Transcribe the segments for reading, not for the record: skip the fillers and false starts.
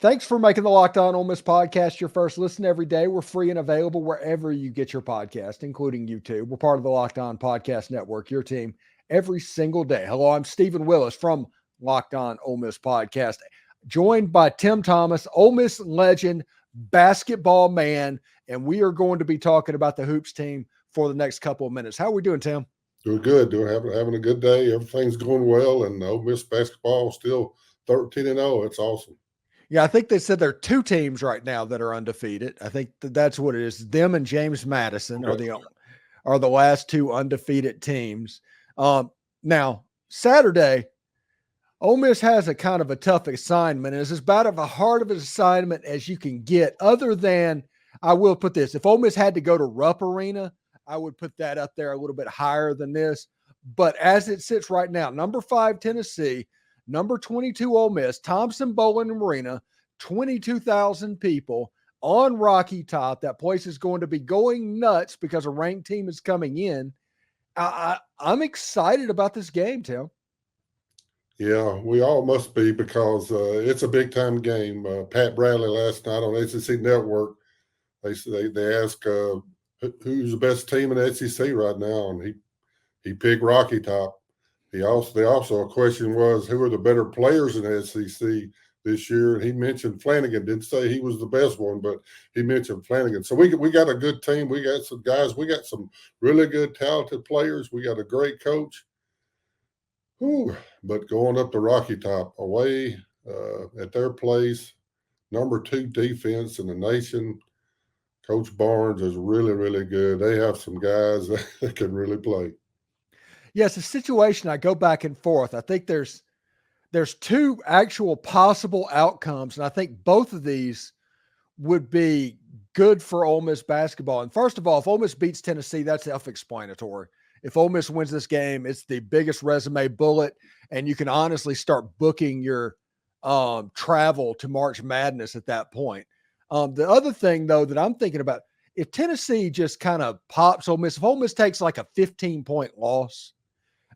Thanks for making the Locked On Ole Miss podcast your first listen every day. We're free and available wherever you get your podcast, including YouTube. We're part of the Locked On Podcast Network, your team every single day. Hello, I'm Stephen Willis from Locked On Ole Miss Podcast, joined by Tim Thomas, Ole Miss legend, basketball man, and we are going to be talking about the Hoops team for the next couple of minutes. How are we doing, Tim? Doing good. Having a good day. Everything's going well, and Ole Miss basketball still 13-0. It's awesome. Yeah, I think they said there are two teams right now that are undefeated. I think that's what it is. Them and James Madison are the last two undefeated teams. Now, Saturday, Ole Miss has a kind of a tough assignment. It's about as hard of an assignment as you can get, other than, I will put this, if Ole Miss had to go to Rupp Arena, I would put that up there a little bit higher than this. But as it sits right now, number 5, Tennessee, number 22, Ole Miss, Thompson-Boling Arena, 22,000 people on Rocky Top. That place is going to be going nuts because a ranked team is coming in. I'm excited about this game, Tim. Yeah, we all must be because it's a big-time game. Pat Bradley last night on SEC Network, they asked who's the best team in the SEC right now, and he picked Rocky Top. The question was, who are the better players in the SEC this year? And he mentioned Flanagan. Didn't say he was the best one, but he mentioned Flanagan. So we got a good team. We got some guys. We got some really good, talented players. We got a great coach. Whew. But going up to Rocky Top, away at their place, number 2 defense in the nation, Coach Barnes is really, really good. They have some guys that can really play. Yes, a situation I go back and forth. I think there's two actual possible outcomes, and I think both of these would be good for Ole Miss basketball. And first of all, if Ole Miss beats Tennessee, that's self-explanatory. If Ole Miss wins this game, it's the biggest resume bullet, and you can honestly start booking your travel to March Madness at that point. The other thing, though, that I'm thinking about, if Tennessee just kind of pops Ole Miss, if Ole Miss takes like a 15-point loss,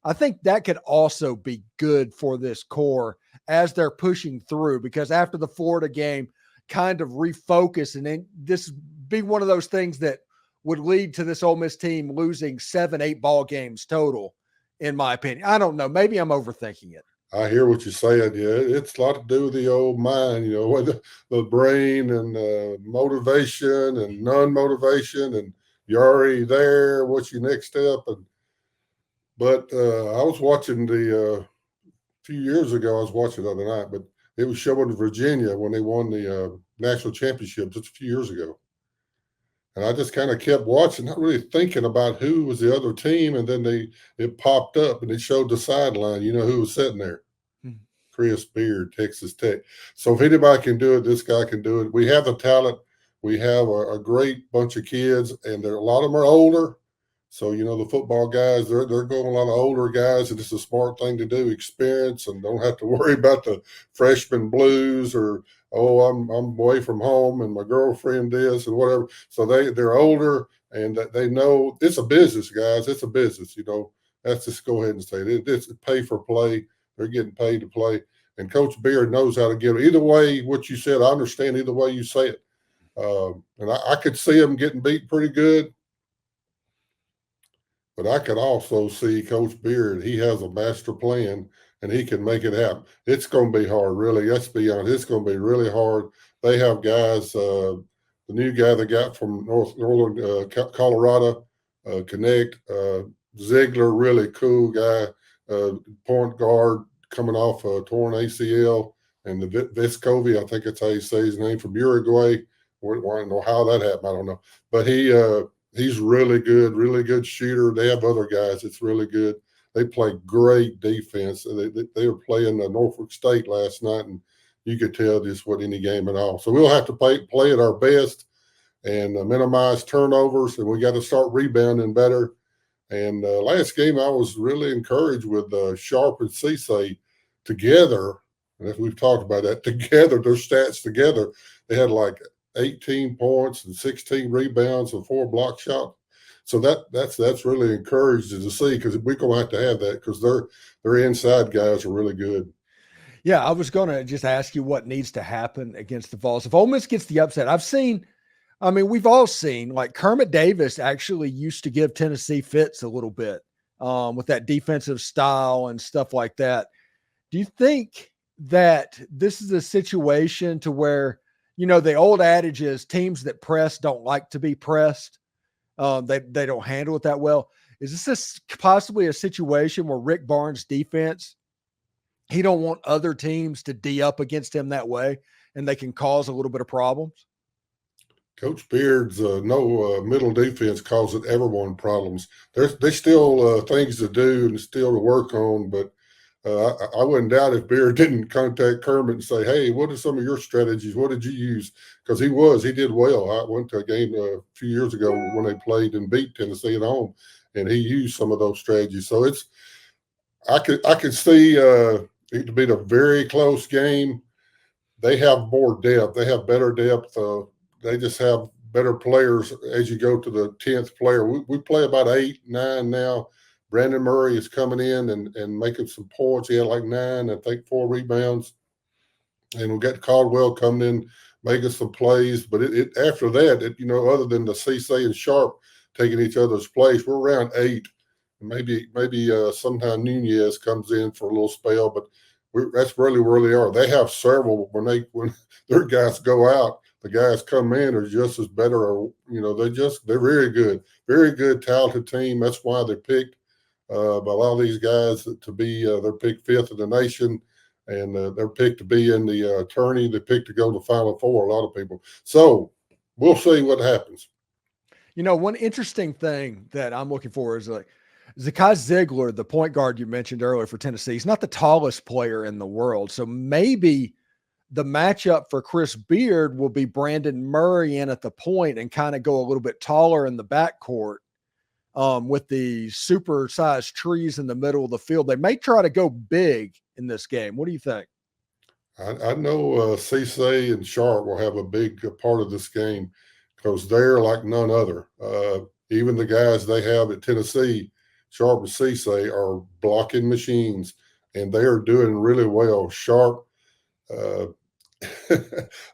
I think that could also be good for this core as they're pushing through, because after the Florida game, kind of refocus, and then this be one of those things that would lead to this Ole Miss team losing 7-8 ball games total, in my opinion. I don't know. Maybe I'm overthinking it. I hear what you're saying. Yeah, it's a lot to do with the old mind, with the brain and motivation and non-motivation, and you're already there. What's your next step? But I was watching a few years ago. I was watching the other night, but it was showing Virginia when they won the national championship just a few years ago. And I just kind of kept watching, not really thinking about who was the other team. And then it popped up and it showed the sideline. You know who was sitting there? Chris Beard, Texas Tech. So if anybody can do it, this guy can do it. We have the talent. We have a great bunch of kids, and a lot of them are older. So, the football guys, they're going a lot of older guys, and it's a smart thing to do, experience, and don't have to worry about the freshman blues or, I'm away from home and my girlfriend is and whatever. So they're older, and they know it's a business, guys. It's a business, Let's just go ahead and say it. It's pay for play. They're getting paid to play. And Coach Beard knows how to give it. Either way, what you said, I understand either way you say it. And I could see them getting beat pretty good. But I could also see Coach Beard. He has a master plan, and he can make it happen. It's going to be hard, really. Let's be honest. It's going to be really hard. They have guys, the new guy they got from Northern Colorado, Connect, Ziegler, really cool guy, point guard coming off a torn ACL, and the Vescovi, I think that's how you say his name, from Uruguay. I don't know how that happened. I don't know. But he's really good shooter. They have other guys that's really good. They play great defense. They were playing Norfolk State last night, and you could tell just what any game at all. So we'll have to play at our best and minimize turnovers, and we got to start rebounding better. And last game, I was really encouraged with Sharp and Cisse together. And if we've talked about that, together, their stats together, they had like 18 points and 16 rebounds and 4 block shots. So that's really encouraging to see, because we're going to have that, because their inside guys are really good. Yeah, I was going to just ask you what needs to happen against the Vols. If Ole Miss gets the upset, I mean, we've all seen like Kermit Davis actually used to give Tennessee fits a little bit with that defensive style and stuff like that. Do you think that this is a situation to where, the old adage is teams that press don't like to be pressed? They don't handle it that well. Is this possibly a situation where Rick Barnes' defense, he don't want other teams to D up against him that way, and they can cause a little bit of problems? Coach Beard's no middle defense causing everyone problems. There's still things to do and still to work on, but I wouldn't doubt if Beard didn't contact Kermit and say, "Hey, what are some of your strategies? What did you use?" Because he did well. I went to a game a few years ago when they played and beat Tennessee at home, and he used some of those strategies. So I could see it being a very close game. They have more depth. They have better depth. They just have better players as you go to the 10th player. We play about 8, 9 now. Brandon Murray is coming in and making some points. He had like 9, I think 4 rebounds. And we got Caldwell coming in, making some plays. But after that, other than the Cisse and Sharp taking each other's place, we're around 8. Maybe sometime Nunez comes in for a little spell, but that's really where they are. They have several when their guys go out, the guys come in are just as better, or they're very good, talented team. That's why they're picked by a lot of these guys to be they're picked 5th in the nation, and they're picked to be in the tourney. They picked to go to the Final Four. A lot of people. So we'll see what happens. One interesting thing that I'm looking for is like Zakai Ziegler, the point guard you mentioned earlier for Tennessee. He's not the tallest player in the world, so maybe the matchup for Chris Beard will be Brandon Murray in at the point and kind of go a little bit taller in the backcourt with the super-sized trees in the middle of the field. They may try to go big in this game. What do you think? I know Cisse and Sharp will have a big part of this game because they're like none other. Even the guys they have at Tennessee, Sharp and Cisse, are blocking machines, and they are doing really well. Sharp,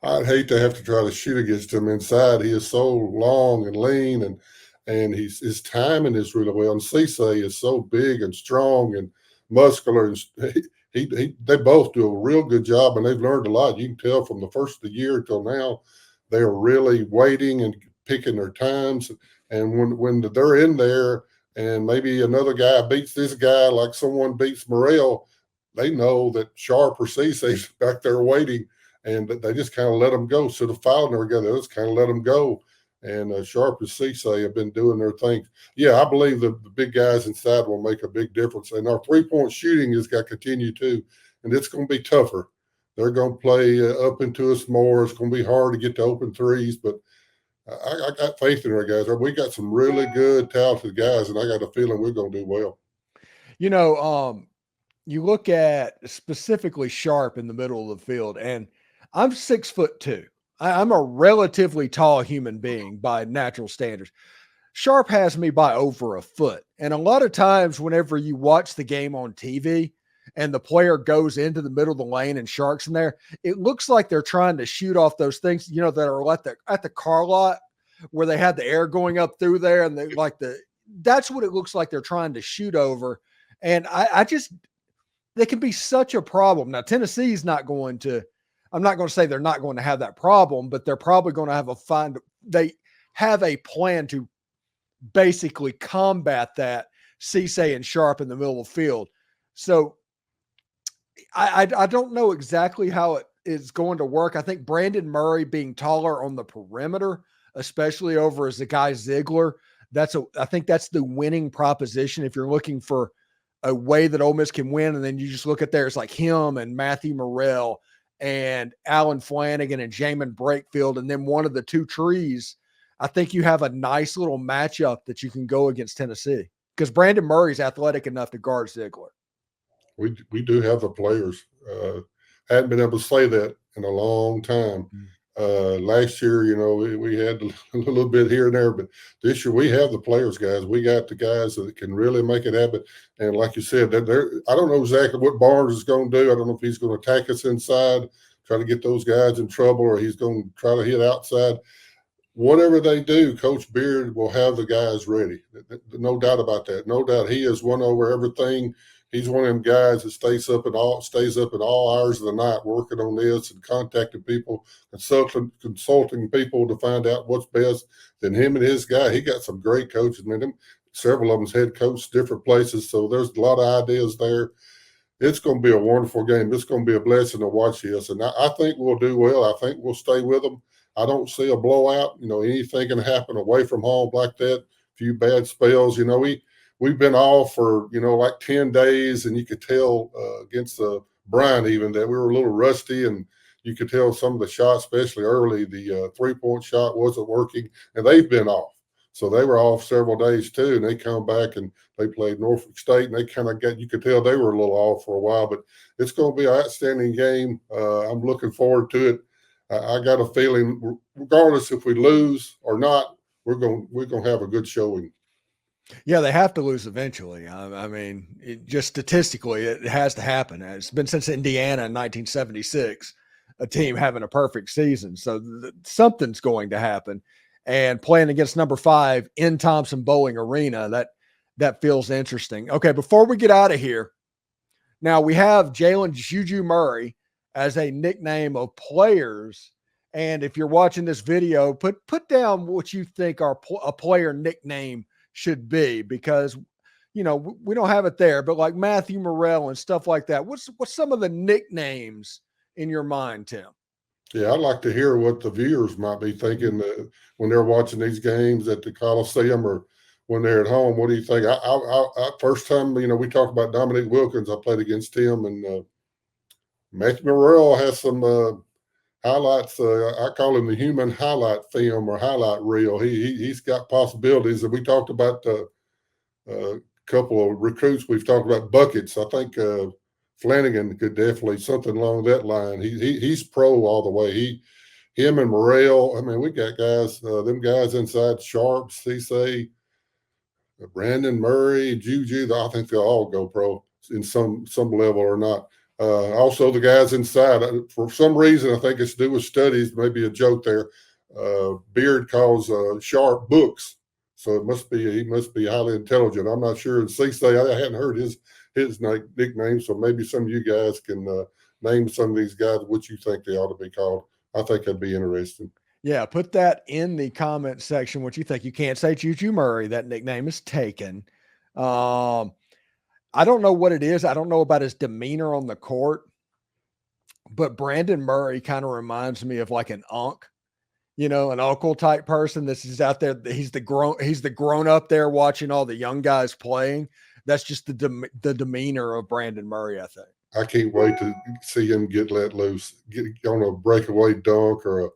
I'd hate to have to try to shoot against him inside. He is so long and lean, and his timing is really well. And Cisse is so big and strong and muscular, and they both do a real good job, and they've learned a lot. You can tell from the first of the year till now, they are really waiting and picking their times. And when they're in there, and maybe another guy beats this guy like someone beats Morrell, they know that Sharp or Cisse's back there waiting, and they just kind of let them go. So the foul never together, they just kind of let them go. And Sharp and Cisse have been doing their thing. Yeah, I believe the big guys inside will make a big difference. And our three-point shooting has got to continue too, and it's going to be tougher. They're going to play up into us more. It's going to be hard to get to open threes, but I got faith in our guys. We got some really good, talented guys, and I got a feeling we're going to do well. You look at specifically Sharp in the middle of the field, and I'm 6'2". I'm a relatively tall human being by natural standards. Sharp has me by over a foot. And a lot of times whenever you watch the game on TV and the player goes into the middle of the lane and Sharp's in there, it looks like they're trying to shoot off those things, that are at the car lot where they had the air going up through there, and that's what it looks like they're trying to shoot over. And they can be such a problem. Now, Tennessee's not going to, I'm not going to say they're not going to have that problem, but they're probably going to have they have a plan to basically combat that Cisse and Sharp in the middle of the field. So I don't know exactly how it is going to work. I think Brandon Murray being taller on the perimeter, especially over as the guy Ziegler, I think that's the winning proposition if you're looking for a way that Ole Miss can win. And then you just look at there, it's like him and Matthew Morrell and Alan Flanagan and Jamin Brakefield, and then one of the two trees. I think you have a nice little matchup that you can go against Tennessee because Brandon Murray's athletic enough to guard Ziegler. We do have the players. Hadn't been able to say that in a long time. Last year, we had a little bit here and there, but this year we have the players, guys. We got the guys that can really make it happen. And like you said, I don't know exactly what Barnes is going to do. I don't know if he's going to attack us inside, try to get those guys in trouble, or he's going to try to hit outside. Whatever they do, Coach Beard will have the guys ready. No doubt about that. No doubt he has won over everything. He's one of them guys that stays up at all hours of the night working on this and contacting people, consulting people to find out what's best. Then him and his guy, he got some great coaches. I mean, several of them's head coached different places, so there's a lot of ideas there. It's going to be a wonderful game. It's going to be a blessing to watch this, and I think we'll do well. I think we'll stay with them. I don't see a blowout. Anything can happen away from home like that. A few bad spells. We've been off for like 10 days, and you could tell against the Bryant even that we were a little rusty, and you could tell some of the shots, especially early, the 3-point shot wasn't working, and they've been off. So they were off several days too, and they come back and they played Norfolk State, and they kind of you could tell they were a little off for a while, but it's going to be an outstanding game. I'm looking forward to it. I got a feeling, regardless if we lose or not, we're going to have a good showing. Yeah, they have to lose eventually. I mean, just statistically, it has to happen. It's been since Indiana in 1976, a team having a perfect season. So something's going to happen. And playing against number 5 in Thompson-Boling Arena, that feels interesting. Okay, before we get out of here, now we have Jalen Juju Murray as a nickname of players. And if you're watching this video, put down what you think a player nickname should be, because we don't have it there, but like Matthew Morrell and stuff like that. What's some of the nicknames in your mind, Tim? Yeah, I'd like to hear what the viewers might be thinking when they're watching these games at the Coliseum or when they're at home. What do you think? I first time we talked about Dominique Wilkins, I played against him, and Matthew Morrell has some highlights. I call him the human highlight film or highlight reel. He's got possibilities. And we talked about a couple of recruits. We've talked about buckets. I think Flanagan could definitely something along that line. He's pro all the way. Him and Morrell. I mean, we got guys. Them guys inside Sharp, Cisse, Brandon Murray, Juju. I think they'll all go pro in some level or not. Also, the guys inside, for some reason, I think it's to do with studies, maybe a joke there. Beard calls Sharp books, so he must be highly intelligent. I'm not sure. And Cisse, I hadn't heard his nickname, so maybe some of you guys can name some of these guys what you think they ought to be called. I think that'd be interesting. Yeah, put that in the comment section, what you think. You can't say Juju Murray. That nickname is taken. I don't know what it is. I don't know about his demeanor on the court, but Brandon Murray kind of reminds me of like an an uncle type person. This is out there. He's the grown up there watching all the young guys playing. That's just the demeanor of Brandon Murray, I think. I can't wait to see him get let loose, get on a breakaway dunk or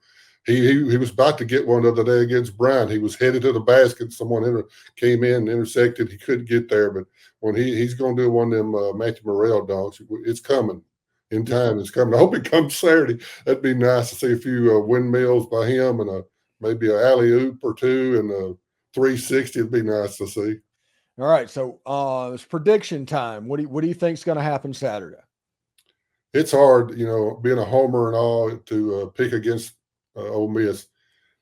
he was about to get one the other day against Bryant. He was headed to the basket. Someone came in and intersected. He couldn't get there, but when he's going to do one of them Matthew Morrell dunks, it's coming in time. It's coming. I hope it comes Saturday. That'd be nice to see a few windmills by him and maybe an alley oop or two and a 360. It'd be nice to see. All right, so it's prediction time. What do you think is going to happen Saturday? It's hard, being a homer and all, to pick against Ole Miss.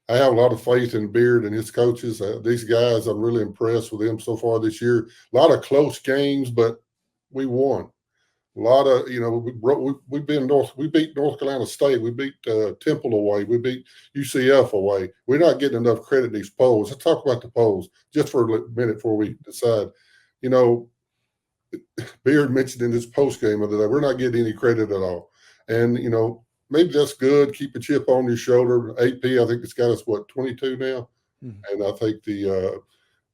I have a lot of faith in Beard and his coaches. These guys, I'm really impressed with them so far this year. A lot of close games, but we won. A lot of, we beat North Carolina State. We beat Temple away. We beat UCF away. We're not getting enough credit in these polls. Let's talk about the polls just for a minute before we decide. Beard mentioned in this post game of the day, we're not getting any credit at all. And, maybe that's good. Keep a chip on your shoulder. AP, I think it's got us, 22 now? Mm-hmm. And I think the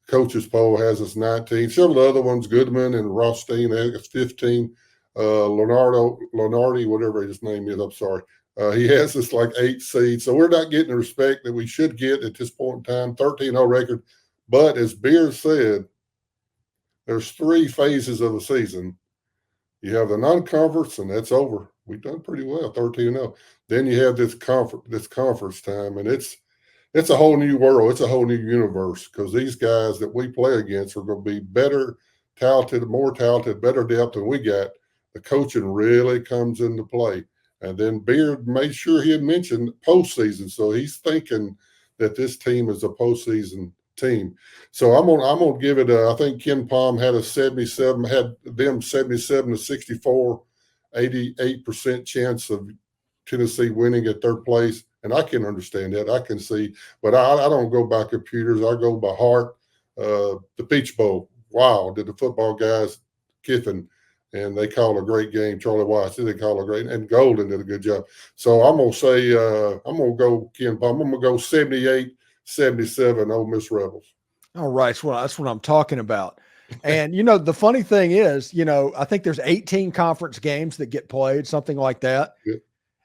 coaches poll has us 19. Some of the other ones, Goodman and Rothstein, they have us 15. Lenardi, whatever his name is, I'm sorry. He has us like 8 seeds. So we're not getting the respect that we should get at this point in time. 13-0 record. But as Beard said, there's 3 phases of the season. You have the non-conference, and that's over. we've done pretty well, 13-0. Then you have this conference time, and it's a whole new world. It's a whole new universe because these guys that we play against are going to be better, talented, more talented, better depth than we got. The coaching really comes into play. And then Beard made sure he had mentioned postseason, so he's thinking that this team is a postseason team. So I'm gonna give it I think Ken Palm had them 77-64, 88% chance of Tennessee winning at their place. And I can understand that. I can see, but I don't go by computers. I go by heart. The Peach Bowl. Wow, did the football guys Kiffin, and they call a great game. Charlie Weiss, they call a great, and Golden did a good job. So I'm gonna say I'm gonna go Ken Palm. I'm gonna go 78-77 Ole Miss Rebels. All right, that's what I'm talking about. And the funny thing is, I think there's 18 conference games that get played, something like that. Yeah.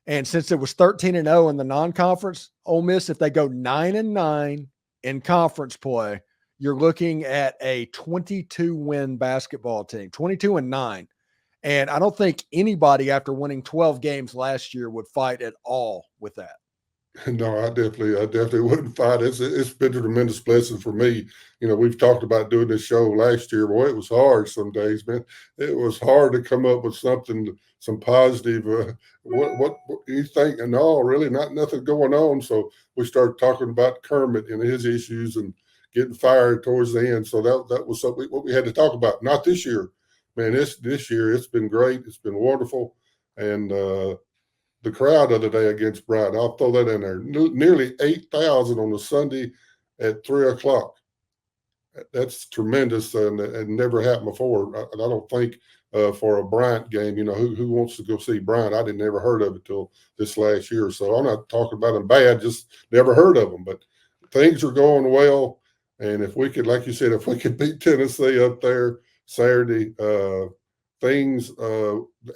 And since it was 13-0 in the non-conference, Ole Miss, if they go 9-9 in conference play, you're looking at a 22-win basketball team, 22-9. And I don't think anybody after winning 12 games last year would fight at all with that. No, I definitely wouldn't fight. It's been a tremendous blessing for me. We've talked about doing this show last year. Boy, it was hard some days, man. It was hard to come up with some positive. What you think? No, really, nothing going on. So we started talking about Kermit and his issues and getting fired towards the end. So that was something what we had to talk about. Not this year, man. This year it's been great. It's been wonderful, and the crowd the other day against Brighton, I'll throw that in there. Nearly 8,000 on a Sunday at 3:00. That's tremendous, and never happened before. I don't think for a Bryant game, who wants to go see Bryant? I didn't never heard of it till this last year. So I'm not talking about them bad, just never heard of them. But things are going well, and if we could, like you said, if we could beat Tennessee up there Saturday,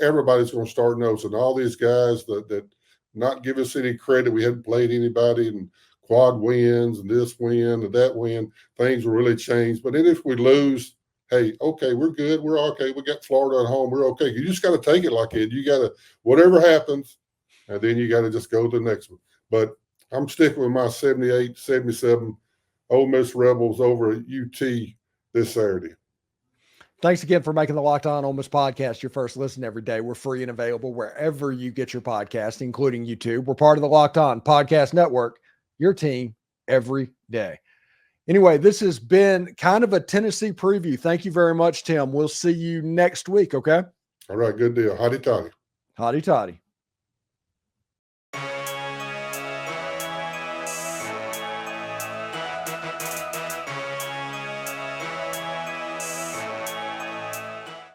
everybody's going to start noticing. All these guys that not give us any credit. We hadn't played anybody and quad wins and this win and that win. Things will really change. But then if we lose, hey, okay, we're good. We're okay. We got Florida at home. We're okay. You just got to take it like it. You got to, whatever happens, and then you got to just go to the next one. But I'm sticking with my 78-77 Ole Miss Rebels over at UT this Saturday. Thanks again for making the Locked On Ole Miss podcast your first listen every day. We're free and available wherever you get your podcast, including YouTube. We're part of the Locked On Podcast Network, your team every day. Anyway, this has been kind of a Tennessee preview. Thank you very much, Tim. We'll see you next week, okay? All right, good deal. Hotty toddy. Hotty toddy.